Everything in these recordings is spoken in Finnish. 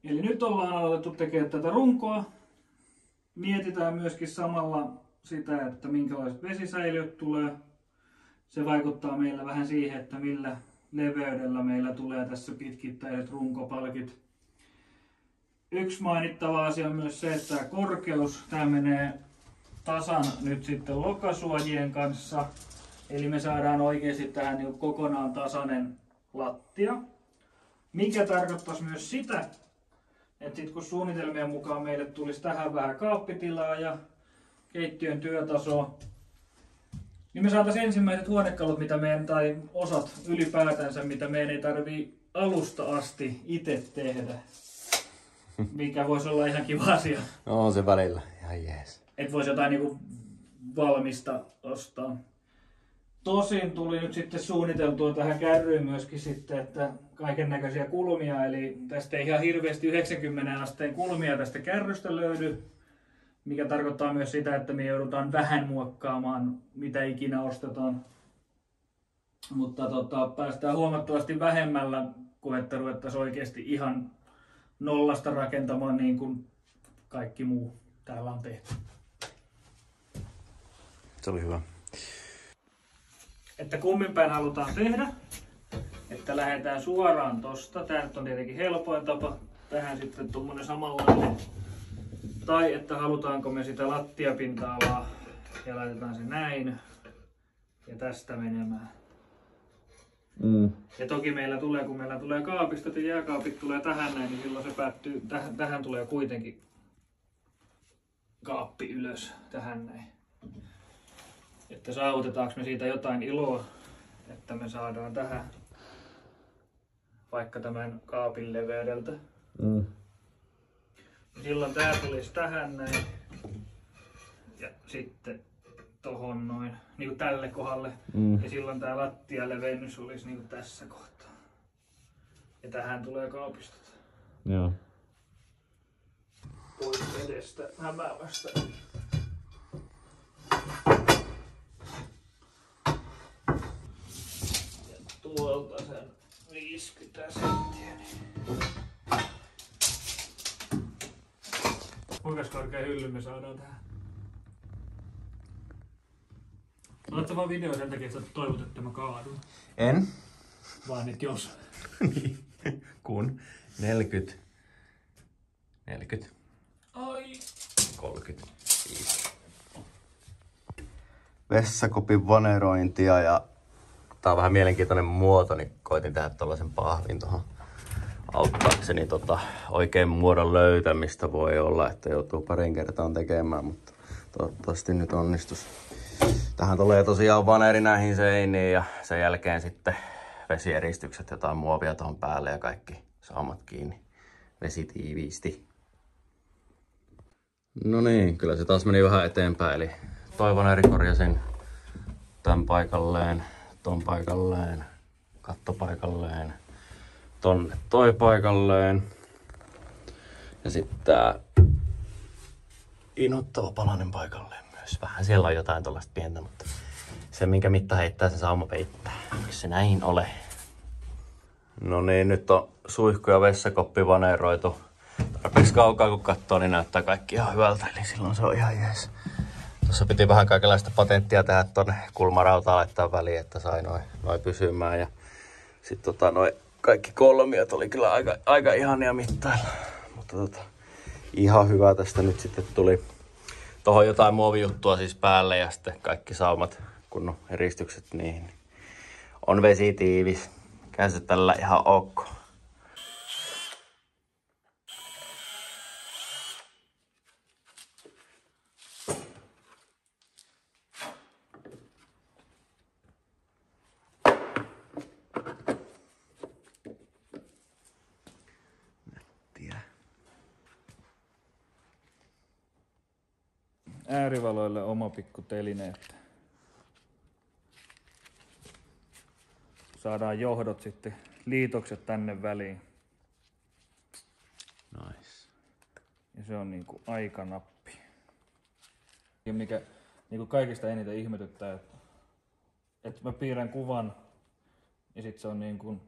Eli nyt ollaan aloitettu tekemään tätä runkoa. Mietitään myöskin samalla sitä, että minkälaiset vesisäiliöt tulee. Se vaikuttaa meillä vähän siihen, että millä leveydellä meillä tulee tässä pitkittäiset runkopalkit. Yksi mainittava asia on myös se, että tämä korkeus, tämä menee tasan nyt sitten lokasuojien kanssa. Eli me saadaan oikeasti tähän niin kokonaan tasainen lattia. Mikä tarkoittaisi myös sitä, että sit kun suunnitelmien mukaan meille tulisi tähän vähän kaappitilaa ja keittiön työtasoa, niin me saataisiin ensimmäiset huonekalut, mitä meidän, tai osat ylipäätänsä, mitä meidän ei tarvii alusta asti itse tehdä. Mikä voisi olla ihan kiva asia. No on se välillä, ihan jees. Että voisi jotain niinku valmista ostaa. Tosin tuli nyt sitten suunniteltua tähän kärryyn myöskin sitten, että kaiken näköisiä kulmia, eli tästä ei ihan hirveästi 90 asteen kulmia tästä kärrystä löydy, mikä tarkoittaa myös sitä, että me joudutaan vähän muokkaamaan mitä ikinä ostetaan. Mutta päästään huomattavasti vähemmällä, kuin että ruvettaisiin oikeasti ihan nollasta rakentamaan niin kuin kaikki muu täällä on tehty. Se oli hyvä. Että kummin päin halutaan tehdä, että lähdetään suoraan tosta. Tää nyt on tietenkin helpoin tapa. Tähän sitten tuommoinen samanlainen. Tai että halutaanko me sitä lattiapinta-alaa ja laitetaan se näin ja tästä menemään. Ja toki meillä tulee, kun meillä tulee kaapistot ja jääkaapit tulee tähän näin, niin silloin se päättyy, tähän tulee kuitenkin kaappi ylös tähän näin. Että saavutetaanko me siitä jotain iloa, että me saadaan tähän vaikka tämän kaapin leveydeltä. Silloin tää tulisi tähän näin ja sitten tohon noin, niin kuin tälle kohdalle. Ja silloin tää lattialevennys olisi niin kuin tässä kohtaa. Ja tähän tulee kaapistot. Joo. Pois edestä hämäävästä. Ja tuolta sen 50 senttiä. Niin. Kuinka korkea hylly me saadaan tähän? Oletko vaan video sen takia, että toivot, että mä kaadun? En. Vaan nyt jos. Niin. Kun 40. Ai. 35. Vessakopin vanerointia ja tää on vähän mielenkiintoinen muoto, niin koitin tehdä tällaisen pahvin tuohon auttaakseni oikein muodon löytämistä. Voi olla, että joutuu parin kertaan tekemään, mutta toivottavasti nyt onnistus. Tähän tulee tosiaan vaneri näihin seiniin ja sen jälkeen sitten vesieristykset, jotain muovia tuohon päälle ja kaikki saumat kiinni vesitiiviisti. No niin, kyllä se taas meni vähän eteenpäin, eli toi vaneri korjasin tän paikalleen, ton paikalleen, kattopaikalleen, tonne toi paikalleen. Ja sitten tää inhottava palanen paikalleen myös. Vähän siellä on jotain tollaista pientä, mutta se minkä mitta heittää, se sauma peittää. Eikö se näin ole? No niin, nyt on suihku ja vessakoppi vaneroitu. Tarpeeksi kaukaa kun katsoo, niin näyttää kaikki ihan hyvältä, eli silloin se on ihan jees. Tuossa piti vähän kaikenlaista patenttia tehdä tonne kulmarautaa laittaa väliin, että sai noin pysymään. Ja sitten noi kaikki kolmiot oli kyllä aika ihania mittailla. Mutta ihan hyvä tästä nyt sitten tuli. Tohon jotain muovijuttua siis päälle ja sitten kaikki saumat, kun on eristykset niihin. On vesitiivis. Käy se tällä ihan ok. Äärivaloille oma pikku teline, että saadaan johdot sitten, liitokset tänne väliin. Nice. Ja se on niinku aika nappi. Ja mikä niinku kaikista eniten ihmetyttää, että mä piirrän kuvan ja sit se on niinku,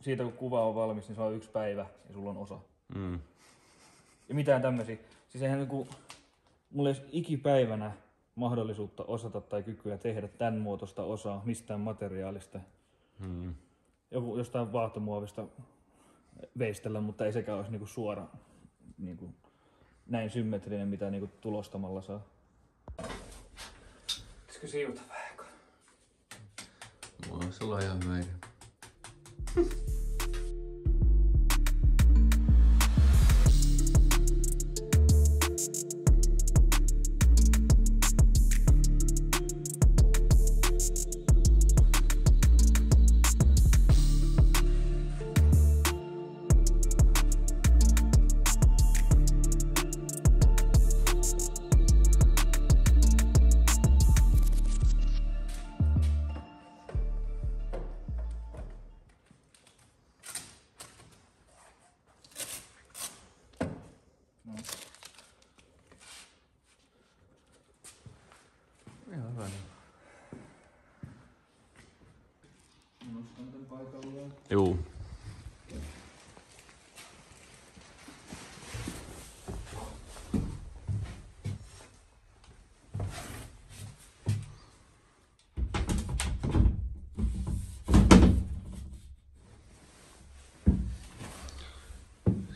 siitä kun kuva on valmis, niin se on 1 päivä ja sulla on osa. Mm. Ja mitään tämmöisiä. Siis eihän niinku, mulla ei olisi ikipäivänä mahdollisuutta osata tai kykyä tehdä tämän muotoista osaa mistään materiaalista. Mm. Joku jostain vaahtomuovista veistellä, mutta ei sekään olisi niinku suora niinku, näin symmetrinen, mitä niinku tulostamalla saa. Pitäisikö siivota vähän? Voisi olla ihan hyvä idea. Ihan hyvä. Nostan tän paikalleen. Juu.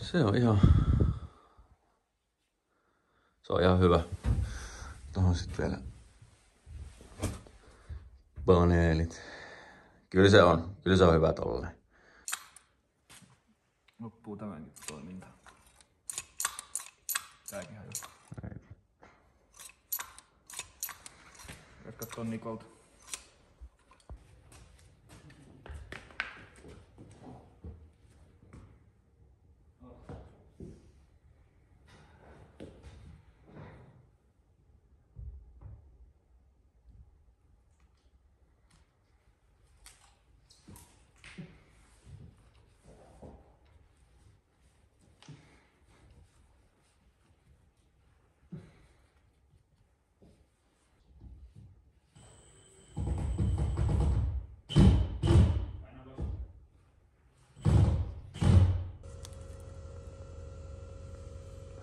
Se on ihan hyvä. Tuohon sit vielä paneelit. Kyllä se on hyvä tolleen. Loppuu tämänkin toiminta. Tääkin hajoaa. Jos katsoo Nikolta.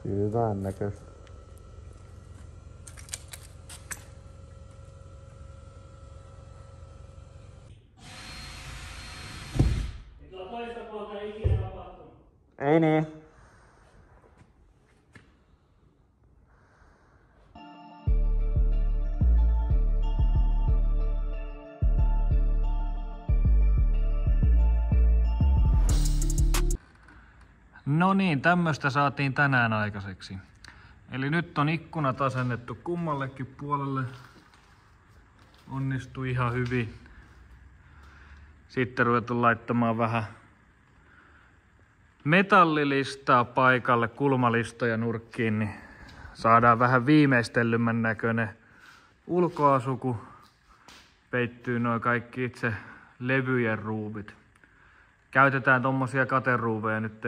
Hyvän näköistä. Ei tuolla toista puolta ikinä tapahtunut. Ei niin. No niin, tämmöstä saatiin tänään aikaiseksi. Eli nyt on ikkunat asennettu kummallekin puolelle. Onnistui ihan hyvin. Sitten ruvettu laittamaan vähän metallilistaa paikalle, kulmalistoja nurkkiin, niin saadaan vähän viimeistellymmän näköinen ulkoasu, kun peittyy noin kaikki itse levyjen ruuvit. Käytetään tommosia kateruuveja nyt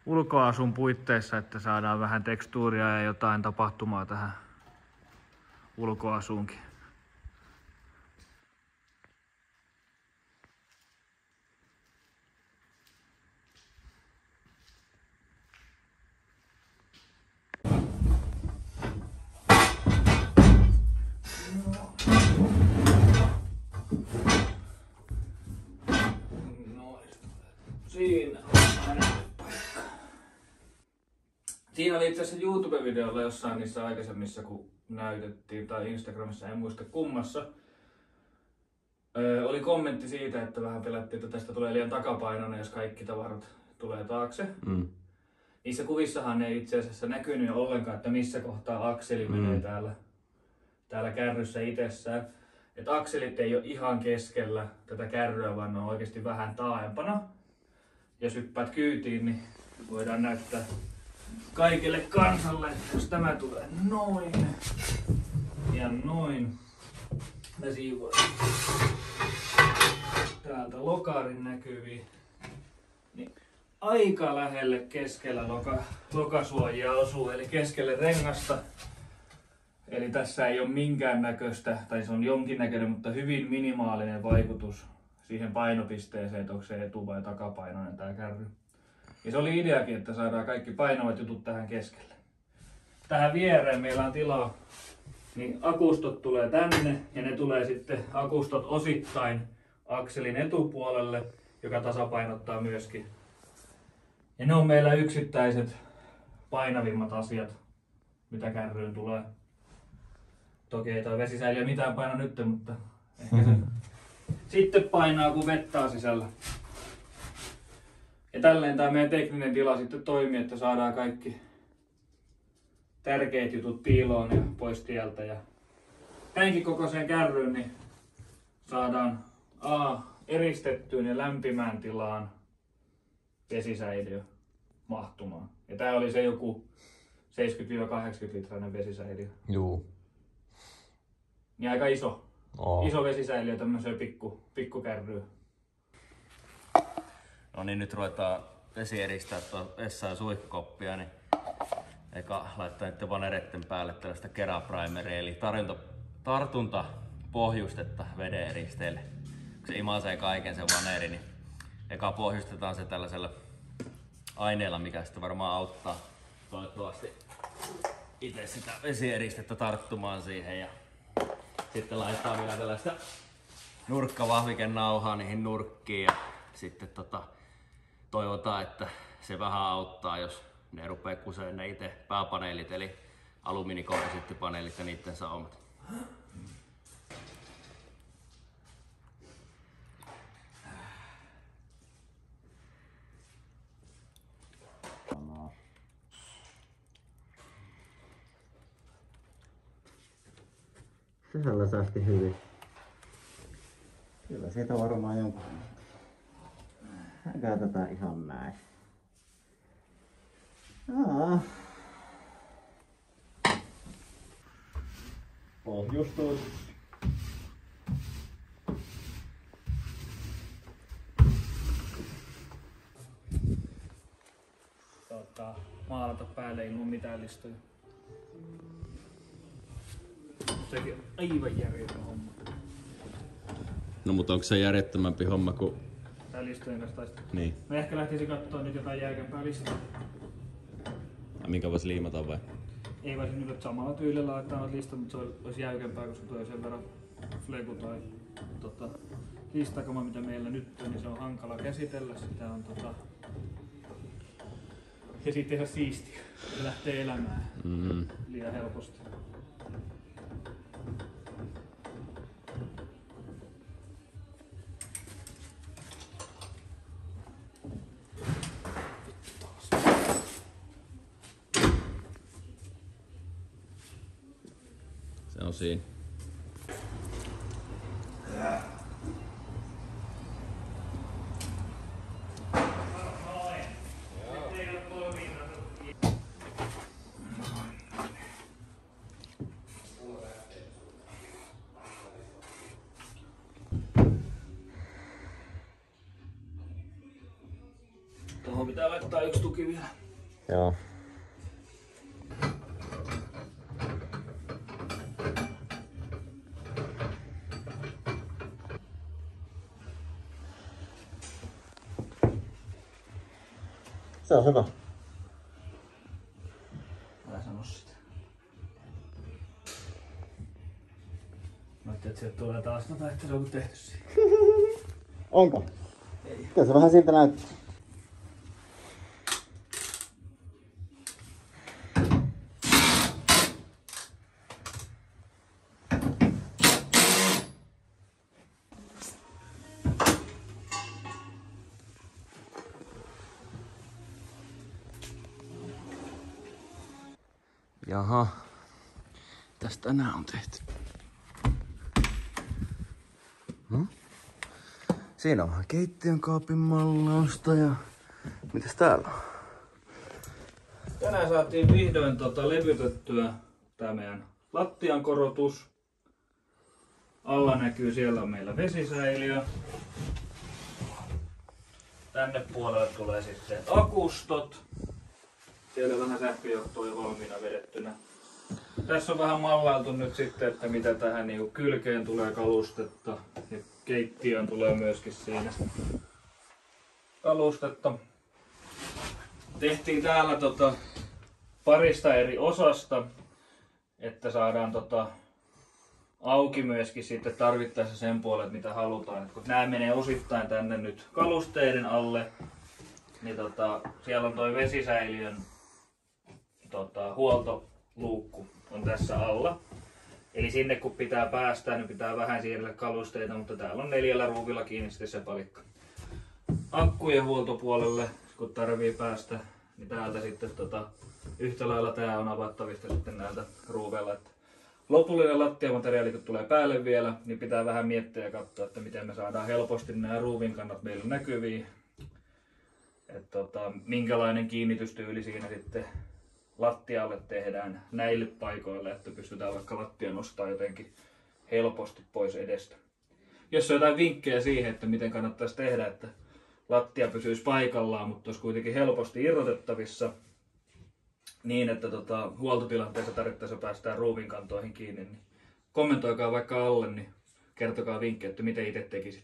ulkoasun puitteissa, että saadaan vähän tekstuuria ja jotain tapahtumaa tähän ulkoasuunkin. Siinä oli itse asiassa YouTube-videolla jossain niissä aikaisemmissa, kun näytettiin, tai Instagramissa, en muista kummassa. Oli kommentti siitä, että vähän pelättiin, että tästä tulee liian takapainoinen, jos kaikki tavarat tulee taakse. Mm. Niissä kuvissahan ei itse asiassa näkynyt ollenkaan, että missä kohtaa akseli menee täällä kärryssä itsessään. Että akselit ei ole ihan keskellä tätä kärryä, vaan ne on oikeasti vähän taaempana. Jos hyppäät kyytiin, niin voidaan näyttää kaikille kansalle, että jos tämä tulee noin ja noin. Mä siivoin täältä lokarin näkyviin. Niin aika lähelle keskellä lokasuojia osuu, eli keskelle rengasta. Eli tässä ei ole minkään näköistä, tai se on jonkinnäköinen, mutta hyvin minimaalinen vaikutus siihen painopisteeseen, että onko se etu- vai takapainoinen tää kärry. Ja se oli ideakin, että saadaan kaikki painavat jutut tähän keskelle. Tähän viereen meillä on tilaa, niin akustot tulee tänne ja ne tulee sitten akustot osittain akselin etupuolelle, joka tasapainottaa myöskin. Ja ne on meillä yksittäiset painavimmat asiat, mitä kärryyn tulee. Toki ei toi vesisäiliö mitään paina nyt, mutta ehkä se sitten painaa kun vettä on sisällä. Ja tälleen tää meidän tekninen tila sitten toimii, että saadaan kaikki tärkeät jutut piiloon ja pois tieltä. Ja tämänkin kokoiseen kärryyn niin saadaan eristettyyn ja lämpimään tilaan vesisäiliö mahtumaan. Ja tää oli se joku 70-80 litrainen vesisäiliö. Juu. Niin aika iso. Oo. Iso vesisäiliö tämmöiseen pikkukärryyn. No niin, nyt ruvetaan vesi eristää tuon vessaan suihkukoppia, niin eka laittaa niiden vanereiden päälle tällaista keraprimeria, eli tartuntapohjustetta veden eristeelle. Kun se imaisee kaiken sen vaneri, niin eka pohjustetaan se tällaisella aineella, mikä sitten varmaan auttaa toivottavasti itse sitä vesieristettä tarttumaan siihen. Ja sitten laittaa vielä tällaista nurkkavahvikenauhaa niihin nurkkiin ja sitten toivotaan, että se vähän auttaa, jos ne rupeaa kuseen ne itse pääpaneelit eli alumiinikomposiittipaneelit ja niiden saumat. Sehän läsähti hyvin. Kyllä siitä varmaan jonkun. Käytetään ihan näin. Pohjustus. Maalata päälle ilman mitään listoja. Sekin on aivan järjetön homma. No mutta onko se järjettömämpi homma kuin... Tää listojen kanssa taistaa. Niin. Mä ehkä lähtisin katsoa nyt jotain jäykempää listaa. Minkä voisi liimata vai? Ei vaan nyt, että samalla tyylillä laittaa noita listat, mutta se olisi jäykempää, koska tuo sen verran flegu tai listakama, mitä meillä nyt on, niin se on hankala käsitellä. Sitä on ja sitten tehdä siistiä. Se lähtee elämään liian helposti. Se on siinä. Tuohon pitää laittaa yksi tuki vielä. Joo. Se on hyvä. Älä sano sitä. Mä ajattelin, että sieltä tulee taas että se on tehty siihen. Onko? Ei. Kyllä se vähän siltä näyttää. Jaha. Tästä tänään on tehty. Siinä on keittiön kaapin mallausta ja... Mitäs täällä on? Tänään saatiin vihdoin levytettyä tää meidän lattian korotus. Alla näkyy, siellä on meillä vesisäiliö. Tänne puolelle tulee sitten akustot. Siellä vähän sähköjohtoa jo valmiina vedettynä. Tässä on vähän mallailtu nyt sitten, että mitä tähän niin kylkeen tulee kalustetta. Ja keittiöön tulee myöskin siinä kalustetta. tehtiin täällä parista eri osasta, että saadaan auki myöskin sitten tarvittaessa sen puolet, mitä halutaan. Et kun nämä menee osittain tänne nyt kalusteiden alle, niin siellä on toi vesisäiliön huoltoluukku on tässä alla. Eli sinne kun pitää päästä, niin pitää vähän siirrellä kalusteita, mutta täällä on 4 ruuvilla kiinni sitten se palikka. Akkujen huoltopuolelle, kun tarvii päästä, niin täältä sitten yhtä lailla tää on avattavista sitten näiltä ruuveilla. Että lopullinen lattiamateriaali kun tulee päälle vielä, niin pitää vähän miettiä ja katsoa, että miten me saadaan helposti nämä ruuvin kannat meille näkyviin. Että minkälainen kiinnitystyyli siinä sitten lattialle tehdään näille paikoille, että pystytään vaikka lattia nostaa jotenkin helposti pois edestä. Jos on jotain vinkkejä siihen, että miten kannattaisi tehdä, että lattia pysyisi paikallaan, mutta olisi kuitenkin helposti irrotettavissa niin, että huoltotilanteessa tarvittaessa päästään ruuvin kantoihin kiinni, niin kommentoikaa vaikka alle, niin kertokaa vinkkejä, että miten itse tekisit.